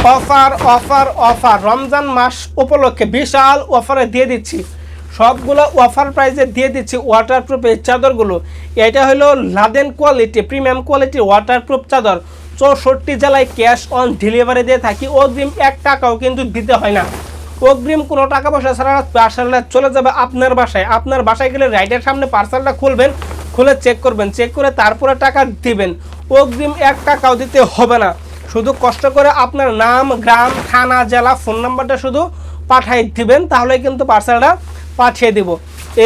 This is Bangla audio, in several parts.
অফার অফার অফার রমজান মাস উপলক্ষে বিশাল অফারে দিয়ে দিচ্ছি, সবগুলো অফার প্রাইসে দিয়ে দিচ্ছি ওয়াটারপ্রুফ এই চাদরগুলো। এটা হলো Laden quality, premium quality waterproof চাদর। 64 জেলায় ক্যাশ অন ডেলিভারি দিয়ে থাকি, অগ্রিম 1 টাকাও কিন্তু দিতে হয় না। অগ্রিম কোনো টাকা পয়সা ছাড়া পার্সেলটা চলে যাবে আপনার বাসায়। আপনার বাসায় গেলে রাইডের সামনে পার্সেলটা খুলবেন, খুলে চেক করবেন, চেক করে তারপরে টাকা দিবেন। অগ্রিম 1 টাকাও দিতে হবে না। শুধু কষ্ট করে আপনার নাম, গ্রাম, থানা, জেলা, ফোন নাম্বারটা শুধু পাঠিয়ে দিবেন, তাহলে কিন্তু পার্সেলটা পাঠিয়ে দিব।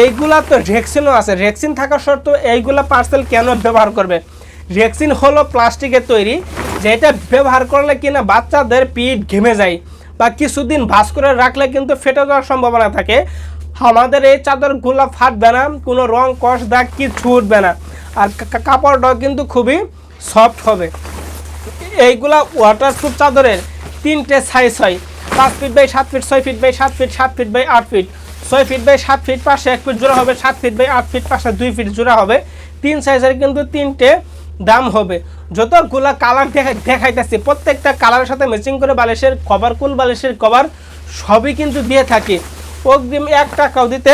এইগুলা তো রেক্সিনও আছে, রেক্সিন থাকা সত্ত্বেও এইগুলা পার্সেল কেন ব্যবহার করবে? রেক্সিন হলো প্লাস্টিকের তৈরি, যেটা ব্যবহার করলে কিনা বাচ্চাদের পিঠ ঘেমে যায় বা কিছুদিন ভাঁজ করে রাখলে কিন্তু ফেটে যাওয়ার সম্ভাবনা থাকে। আমাদের এই চাদরগুলো ফাটবে না, কোনো রং কষ দাগ কিছু উঠবে না, আর কাপড়টাও কিন্তু খুবই সফট হবে। এইগুলা ওয়াটারপ্রুফ চাদরের 3টে সাইজ হয়, 5 feet by 7 feet, 6 feet by 7 feet, 7 feet by 8 feet, 6 feet by 7 feet পাশে 1 ফিট জোড়া হবে, 7 ফিট বাই 8 ফিট পাশে 2 ফিট জোড়া হবে। 3 সাইজের কিন্তু 3টে দাম হবে। যতগুলা কালার দেখাইতেছি প্রত্যেকটা কালারের সাথে ম্যাচিং করে বালিশের কভার, কুল বালিশের কভার সবই কিন্তু দিয়ে থাকি। অগ্রিম 1 টাকাও দিতে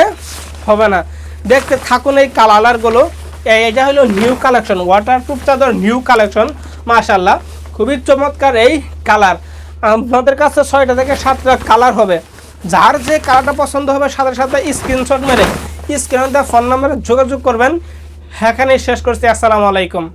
হবে না। দেখতে থাকুন এই কালারগুলো। এটা হলো নিউ কালেকশন, ওয়াটারপ্রুফ চাদর নিউ কালেকশন। মাশাআল্লাহ, খুবই চমৎকার এই কালার। আপনাদের কাছে 6টা থেকে 7টা কালার হবে। যার যে কালারটা পছন্দ হবে সাথে সাথে স্ক্রিনশট মেরে স্ক্রিনে দেওয়া ফোন নাম্বারে যোগাযোগ করবেন। এখানেই শেষ করছি। আসসালামু আলাইকুম।